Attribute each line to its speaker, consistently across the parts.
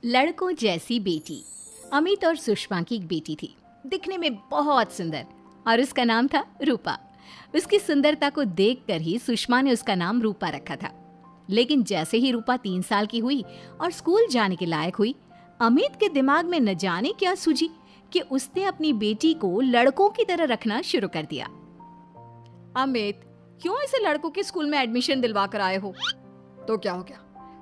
Speaker 1: लड़कों जैसी बेटी। अमित और सुषमा की एक बेटी थी, दिखने में बहुत सुंदर, और उसका नाम था रूपा। उसकी सुंदरता को देखकर ही सुषमा ने उसका नाम रूपा रखा था। लेकिन जैसे ही रूपा 3 साल की हुई और स्कूल जाने के लायक हुई, अमित के दिमाग में न जाने क्या सूझी कि उसने अपनी बेटी को लड़कों की तरह रखना शुरू कर दिया।
Speaker 2: अमित, क्यों इसे लड़कों के स्कूल में एडमिशन दिलवा कर आए हो? तो क्या हो गया,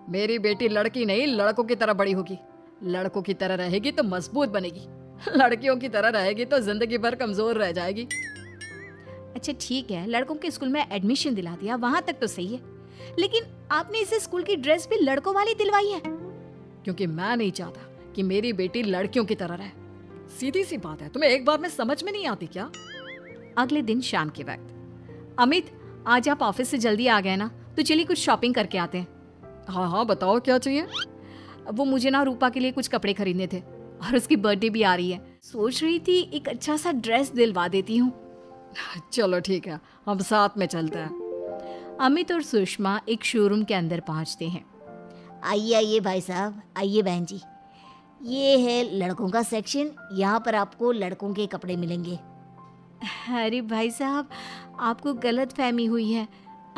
Speaker 2: मेरी बेटी लड़की नहीं लड़कों की तरह बड़ी होगी। लड़कों की तरह रहेगी तो मजबूत बनेगी, लड़कियों की तरह रहेगी तो जिंदगी भर कमजोर रह जाएगी।
Speaker 1: अच्छा ठीक है, लड़कों के स्कूल में एडमिशन दिला दिया, वहां तक तो सही है, लेकिन आपने इसे स्कूल की ड्रेस भी लड़कों वाली दिलवाई है।
Speaker 2: क्योंकि मैं नहीं चाहता कि मेरी बेटी लड़कियों की तरह रहे। सीधी सी बात है, तुम्हें एक बात में समझ में नहीं आती क्या?
Speaker 1: अगले दिन शाम के वक्त, अमित आज आप ऑफिस से जल्दी आ गए ना, तो चलिए कुछ शॉपिंग करके आते हैं।
Speaker 2: हाँ हाँ, बताओ क्या चाहिए?
Speaker 1: वो मुझे ना रूपा के लिए कुछ कपड़े खरीदने थे, और उसकी बर्थडे भी आ रही है। सोच रही थी एक अच्छा सा ड्रेस दिलवा देती हूँ।
Speaker 2: चलो ठीक है, हम साथ में चलते हैं।
Speaker 1: अमित और सुषमा एक शोरूम के अंदर पहुंचते हैं।
Speaker 3: आइए आइए भाई साहब, आइए बहन जी। ये है लड़कों का सेक्शन, यहाँ पर आपको लड़कों के कपड़े मिलेंगे।
Speaker 1: अरे भाई साहब, आपको गलत फहमी हुई है,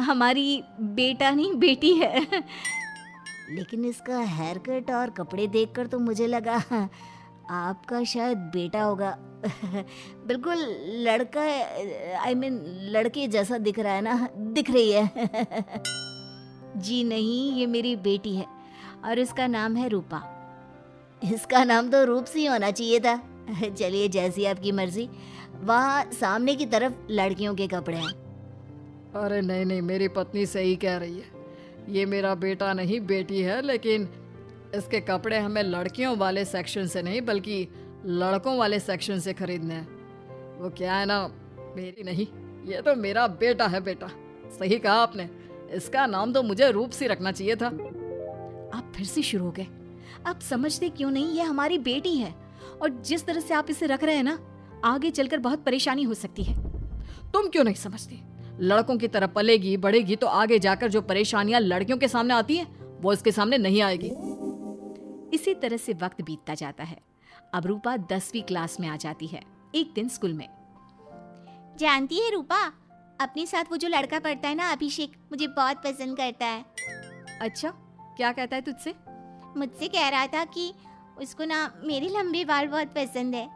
Speaker 1: हमारी बेटा नहीं बेटी है।
Speaker 3: लेकिन इसका हेयर कट और कपड़े देखकर तो मुझे लगा आपका शायद बेटा होगा। बिल्कुल लड़का, आई मीन लड़के जैसा दिख रहा है ना, दिख रही है।
Speaker 1: जी नहीं, ये मेरी बेटी है और इसका नाम है रूपा।
Speaker 3: इसका नाम तो रूप सी होना चाहिए था। चलिए जैसी आपकी मर्जी। वहाँ सामने की तरफ लड़कियों के कपड़े हैं।
Speaker 2: अरे नहीं नहीं, मेरी पत्नी सही कह रही है, ये मेरा बेटा नहीं बेटी है, लेकिन इसके कपड़े हमें लड़कियों वाले सेक्शन से नहीं बल्कि लड़कों वाले सेक्शन से खरीदने हैं। वो क्या है ना, मेरी नहीं, ये तो मेरा बेटा है। बेटा सही कहा आपने, इसका नाम तो मुझे रूप सी रखना चाहिए था।
Speaker 1: आप फिर से शुरू हो गए। आप समझते क्यों नहीं, ये हमारी बेटी है, और जिस तरह से आप इसे रख रहे हैं ना, आगे चलकर बहुत परेशानी हो सकती है।
Speaker 2: तुम क्यों नहीं समझती? लड़कों की तरह पलेगी बढ़ेगी तो आगे जाकर जो परेशानियां लड़कियों के सामने आती हैं, वो इसके सामने नहीं आएगी।
Speaker 1: इसी तरह से वक्त बीतता जाता है। अब रूपा 10वीं क्लास में आ जाती है। एक दिन स्कूल में,
Speaker 3: जानती है रूपा, अपने साथ वो जो लड़का पढ़ता है ना, अभिषेक, मुझे बहुत पसंद करता है।
Speaker 1: अच्छा, क्या कहता है तुझसे?
Speaker 3: मुझसे कह रहा था कि उसको ना मेरे लंबे बाल बहुत पसंद है,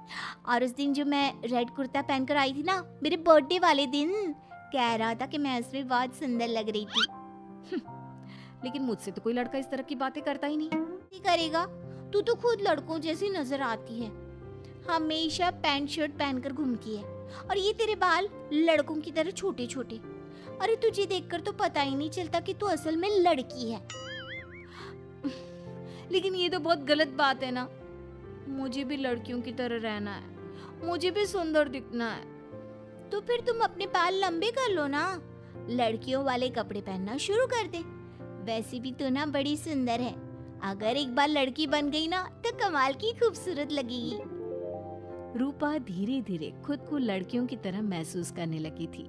Speaker 3: और उस दिन जो मैं रेड कुर्ता पहनकर आई थी ना, मेरे बर्थडे वाले दिन, कह रहा था कि मैं उसमें बहुत सुंदर लग रही थी।
Speaker 1: लेकिन मुझसे तो कोई लड़का इस तरह की बातें करता ही नहीं।
Speaker 3: नहीं करेगा, तू तो खुद लड़कों जैसी नजर आती है, हमेशा पैंट शर्ट पहनकर घूमती है, और ये तेरे बाल लड़कों की तरह छोटे छोटे। अरे तुझे देखकर तो पता ही नहीं चलता कि तू असल में लड़की है।
Speaker 1: लेकिन ये तो बहुत गलत बात है ना, मुझे भी लड़कियों की तरह रहना है, मुझे भी सुंदर दिखना है।
Speaker 3: तो फिर तुम अपने बाल लंबे कर लो ना, लड़कियों वाले कपड़े पहनना शुरू कर दे। वैसे भी तो ना बड़ी सुंदर है, अगर एक बार लड़की बन गई ना तो कमाल की खूबसूरत लगेगी।
Speaker 1: रूपा धीरे धीरे खुद को लड़कियों की तरह महसूस करने लगी थी।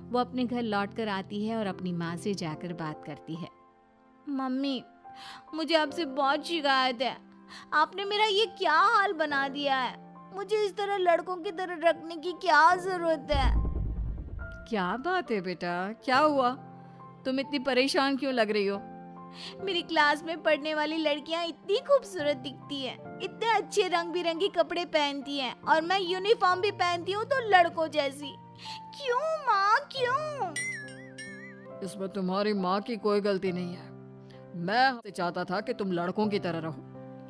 Speaker 1: वो अपने घर लौटकर आती है और अपनी माँ से जाकर बात करती है।
Speaker 3: मम्मी, मुझे आपसे बहुत शिकायत है, आपने मेरा ये क्या हाल बना दिया है। मुझे इस तरह लड़कों की तरह रखने की क्या जरूरत है?
Speaker 2: क्या बात है बेटा, क्या हुआ? तुम इतनी परेशान क्यों लग रही हो?
Speaker 3: मेरी क्लास में पढ़ने वाली लड़कियां इतनी खूबसूरत दिखती हैं, इतने अच्छे रंग बिरंगे कपड़े पहनती हैं, और मैं यूनिफॉर्म भी पहनती हूँ तो लड़कों जैसी। क्यों माँ, क्यों?
Speaker 2: इसमें तुम्हारी माँ की कोई गलती नहीं है। मैं चाहता था कि तुम लड़कों की तरह रहो,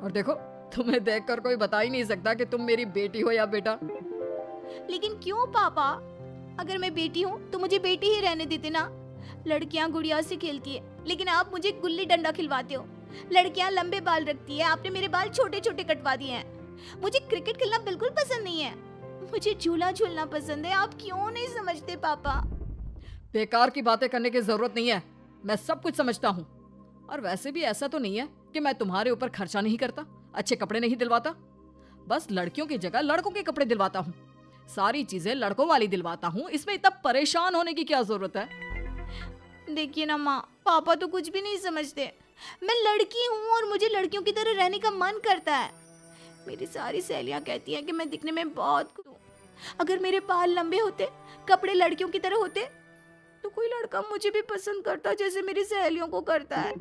Speaker 2: और देखो तुम्हें देखकर कोई बता ही नहीं सकता कि तुम मेरी बेटी हो या बेटा।
Speaker 3: लेकिन क्यों पापा? अगर मैं बेटी हूँ तो मुझे बेटी ही रहने देते ना। लड़कियां गुड़िया से खेलती है, लेकिन आप मुझे गुल्ली डंडा खिलवाते हो। लड़कियां लंबे बाल रखती है, आपने मेरे बाल छोटे छोटे कटवा दिए हैं। मुझे क्रिकेट खेलना बिल्कुल पसंद नहीं है, मुझे झूला झूलना पसंद है। आप क्यों नहीं समझते पापा?
Speaker 2: बेकार की बातें करने की जरूरत नहीं है, मैं सब कुछ समझता हूँ। और वैसे भी ऐसा तो नहीं है कि मैं तुम्हारे ऊपर खर्चा नहीं करता, अच्छे कपड़े नहीं दिलवाता। बस लड़कियों की जगह लड़कों के कपड़े दिलवाता हूँ, सारी चीजें लड़कों वाली दिलवाता हूँ। इसमें इतना परेशान होने की क्या जरूरत है?
Speaker 3: देखिए ना माँ, पापा तो कुछ भी नहीं समझते। मैं लड़की हूँ और मुझे लड़कियों की तरह रहने का मन करता है। मेरी सारी सहेलियां कहती हैं कि मैं दिखने में बहुत खूब हूँ। अगर मेरे बाल लंबे होते, कपड़े लड़कियों की तरह होते, तो कोई लड़का मुझे भी पसंद करता जैसे मेरी सहेलियों को करता है।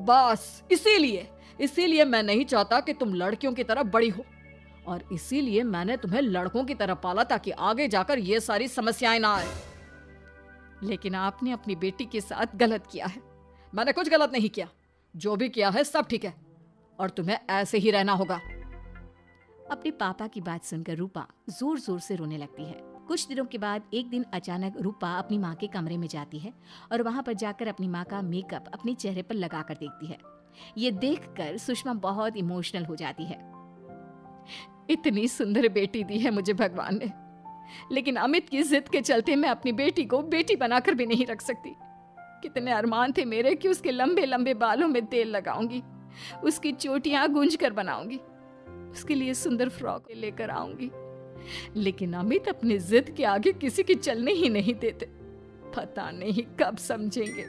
Speaker 2: बस इसीलिए मैं नहीं चाहता कि तुम लड़कियों की तरह बड़ी हो, और इसीलिए मैंने तुम्हें लड़कों की तरह पाला ताकि आगे जाकर ये सारी समस्याएं ना आए। लेकिन आपने अपनी बेटी के साथ गलत किया है। मैंने कुछ गलत नहीं किया, जो भी किया है सब ठीक है, और तुम्हें ऐसे ही रहना होगा।
Speaker 1: अपने पापा की बात सुनकर रूपा जोर जोर से रोने लगती है। कुछ दिनों के बाद एक दिन अचानक रूपा अपनी माँ के कमरे में जाती है और वहां पर जाकर अपनी माँ का मेकअप अपने चेहरे पर लगाकर देखती है। ये देखकर सुषमा बहुत इमोशनल हो जाती है। इतनी सुंदर बेटी दी है मुझे भगवान ने, लेकिन अमित की जिद के चलते मैं अपनी बेटी को बेटी बनाकर भी नहीं रख सकती। कितने अरमान थे मेरे कि उसके लंबे लंबे बालों में तेल लगाऊंगी, उसकी चोटियां गूंज कर बनाऊंगी, उसके लिए सुंदर फ्रॉक लेकर आऊंगी। लेकिन अमित अपनी जिद के आगे किसी की चलने ही नहीं देते। पता नहीं कब समझेंगे।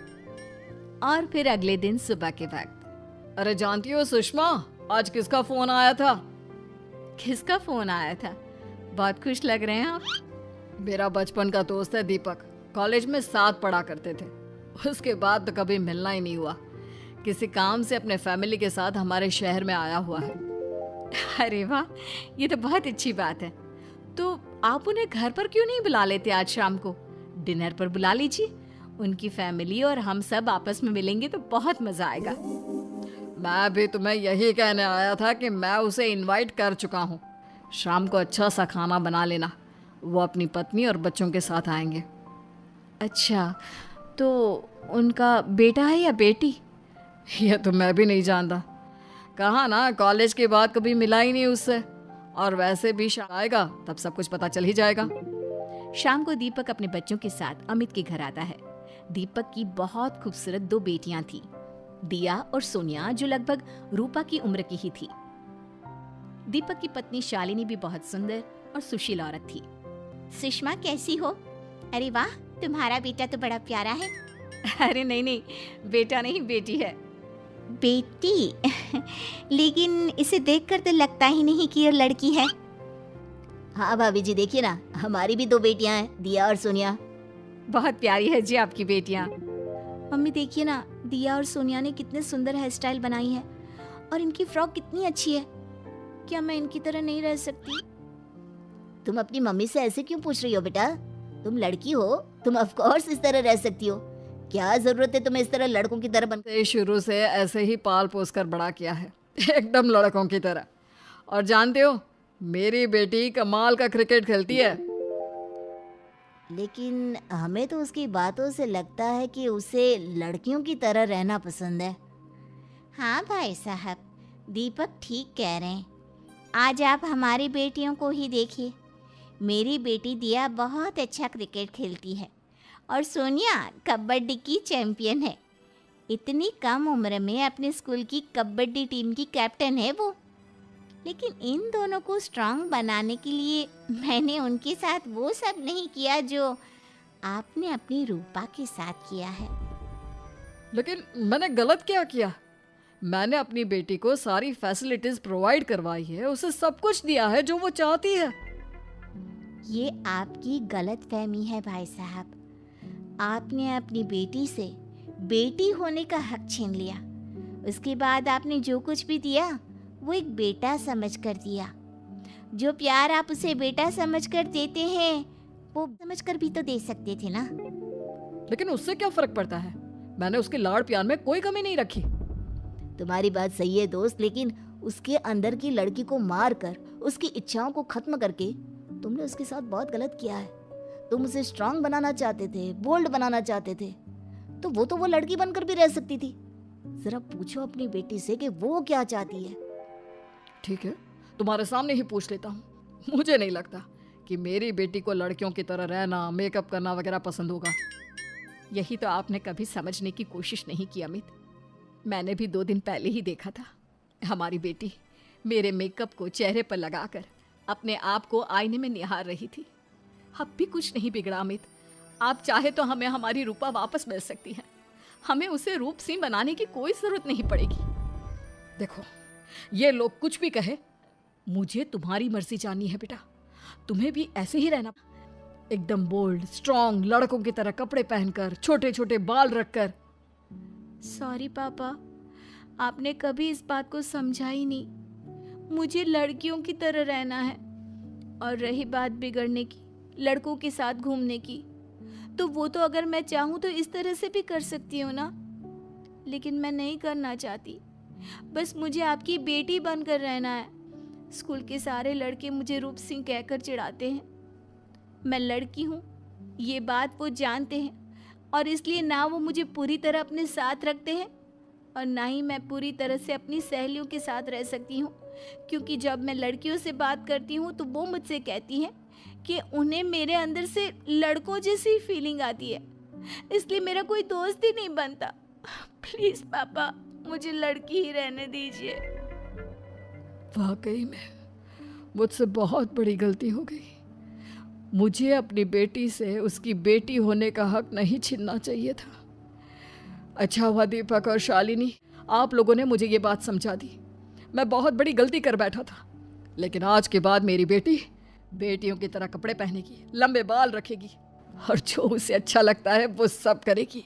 Speaker 1: और फिर अगले दिन सुबह के वक्त,
Speaker 2: अरे जानती हो सुषमा, आज किसका फोन आया था?
Speaker 1: किसका फोन आया था? बहुत खुश लग रहे हैं आप।
Speaker 2: मेरा बचपन का दोस्त है दीपक, कॉलेज में साथ पढ़ा करते थे। उसके बाद तो कभी मिलना ही नहीं हुआ। किसी काम से अपने फैमिली के साथ हमारे शहर में आया हुआ है।
Speaker 1: अरे वाह, ये तो बहुत अच्छी बात है। तो आप उन्हें घर पर क्यों नहीं बुला लेते? आज शाम को डिनर पर बुला लीजिए। उनकी फैमिली और हम सब आपस में मिलेंगे तो बहुत मजा आएगा।
Speaker 2: मैं भी तुम्हें यही कहने आया था कि मैं उसे इनवाइट कर चुका हूँ। शाम को अच्छा सा खाना बना लेना, वो अपनी पत्नी और बच्चों के साथ आएंगे।
Speaker 1: अच्छा, तो उनका बेटा है या बेटी?
Speaker 2: यह तो मैं भी नहीं जानता। कहा ना, कॉलेज के बाद कभी मिला ही नहीं उससे, और वैसे भी शाम आएगा तब सब कुछ पता चल ही जाएगा।
Speaker 1: शाम को दीपक अपने बच्चों के साथ अमित के घर आता है। दीपक की बहुत खूबसूरत 2 बेटियां थी, दिया और सोनिया, जो लगभग रूपा की उम्र की ही थी। दीपक की पत्नी शालिनी भी बहुत सुंदर और सुशील औरत थी।
Speaker 3: सुषमा कैसी हो? अरे वाह, तुम्हारा बेटा तो बड़ा प्यारा है।
Speaker 1: अरे नहीं, बेटा नहीं, बेटी है।
Speaker 3: बेटी? लेकिन इसे देखकर तो लगता ही नहीं कि ये लड़की है। हाँ भाभी जी, देखिए ना, हमारी भी 2 बेटियां हैं, दिया और सोनिया।
Speaker 1: बहुत प्यारी है जी आपकी बेटियां।
Speaker 3: मम्मी देखिए ना, दिया और सोनिया ने कितने सुंदर हेयर स्टाइल बनाई है, और इनकी फ्रॉक कितनी अच्छी है। क्या मैं इनकी तरह नहीं रह सकती? तुम अपनी मम्मी से ऐसे क्यों पूछ रही हो बेटा? तुम लड़की हो, तुम ऑफ कोर्स इस तरह रह सकती हो। क्या जरूरत है तुम्हें इस तरह लड़कों की तरह बनकर?
Speaker 2: शुरू से ऐसे ही पाल पोस कर बड़ा किया है, एकदम लड़कों की तरह। और जानते हो, मेरी बेटी कमाल का क्रिकेट खेलती है।
Speaker 3: लेकिन हमें तो उसकी बातों से लगता है कि उसे लड़कियों की तरह रहना पसंद है। हाँ भाई साहब, दीपक ठीक कह रहे हैं। आज आप हमारी बेटियों को ही देखिए। मेरी बेटी दिया बहुत अच्छा क्रिकेट खेलती है, और सोनिया कबड्डी की चैंपियन है। इतनी कम उम्र में अपने स्कूल की कबड्डी टीम की कैप्टन है वो। लेकिन इन दोनों को स्ट्रांग बनाने के लिए मैंने उनके साथ वो सब नहीं किया जो आपने अपनी रूपा के साथ किया है।
Speaker 2: लेकिन मैंने गलत क्या किया? मैंने अपनी बेटी को सारी फैसिलिटीज प्रोवाइड करवाई है, उसे सब कुछ दिया है जो वो चाहती है।
Speaker 3: ये आपकी गलत फहमी है भाई साहब। आपने अपनी बेटी से बेटी होने का हक छीन लिया। उसके बाद आपने जो कुछ भी दिया वो एक बेटा समझकर दिया। जो प्यार आप उसे बेटा समझकर देते हैं वो समझकर भी तो दे सकते थे ना।
Speaker 2: लेकिन उससे क्या फर्क पड़ता है? मैंने उसके लाड़ प्यार में कोई कमी नहीं रखी।
Speaker 3: तुम्हारी बात सही है दोस्त, लेकिन उसके अंदर की लड़की को मार कर उसकी इच्छाओं को खत्म करके तुमने उसके साथ बहुत गलत किया है। तुम उसे स्ट्रांग बनाना चाहते थे, बोल्ड बनाना चाहते थे, तो वो लड़की बनकर भी रह सकती थी। जरा पूछो अपनी बेटी से कि वो क्या चाहती है।
Speaker 2: ठीक है, तुम्हारे सामने ही पूछ लेता हूँ। मुझे नहीं लगता कि मेरी बेटी को लड़कियों की तरह रहना, मेकअप करना वगैरह पसंद होगा।
Speaker 1: यही तो आपने कभी समझने की कोशिश नहीं की अमित। मैंने भी 2 दिन पहले ही देखा था। हमारी बेटी मेरे मेकअप को चेहरे पर लगाकर अपने आप को आईने में निहार रही थी। अब भी कुछ नहीं बिगड़ा अमित। आप चाहे तो हमें हमारी रूपा वापस मिल सकती है।
Speaker 2: हमें उसे रूपसी बनाने की कोई जरूरत नहीं पड़ेगी। देखो, ये लोग कुछ भी कहे, मुझे तुम्हारी मर्जी जाननी है बेटा। तुम्हें भी ऐसे ही रहना, एकदम बोल्ड स्ट्रॉन्ग लड़कों की तरह कपड़े पहनकर, छोटे छोटे बाल रखकर।
Speaker 3: सॉरी पापा, आपने कभी इस बात को समझा ही नहीं। मुझे लड़कियों की तरह रहना है। और रही बात बिगड़ने की, लड़कों के साथ घूमने की, तो वो तो अगर मैं चाहूँ तो इस तरह से भी कर सकती हूँ ना, लेकिन मैं नहीं करना चाहती। बस मुझे आपकी बेटी बनकर रहना है। स्कूल के सारे लड़के मुझे रूप सिंह कहकर चिढ़ाते हैं। मैं लड़की हूँ, ये बात वो जानते हैं, और इसलिए ना वो मुझे पूरी तरह अपने साथ रखते हैं और ना ही मैं पूरी तरह से अपनी सहेलियों के साथ रह सकती हूँ, क्योंकि जब मैं लड़कियों से बात करती हूँ तो वो मुझसे कहती हैं कि उन्हें मेरे अंदर से लड़कों जैसी फीलिंग आती है, इसलिए मेरा कोई दोस्त ही नहीं बनता। प्लीज़ पापा, मुझे लड़की ही रहने दीजिए।
Speaker 2: वाकई में मुझसे बहुत बड़ी गलती हो गई। मुझे अपनी बेटी से उसकी बेटी होने का हक नहीं छीनना चाहिए था। अच्छा हुआ दीपक और शालिनी, आप लोगों ने मुझे ये बात समझा दी। मैं बहुत बड़ी गलती कर बैठा था, लेकिन आज के बाद मेरी बेटी बेटियों की तरह कपड़े पहनेगी, लंबे बाल रखेगी और जो उसे अच्छा लगता है वो सब करेगी।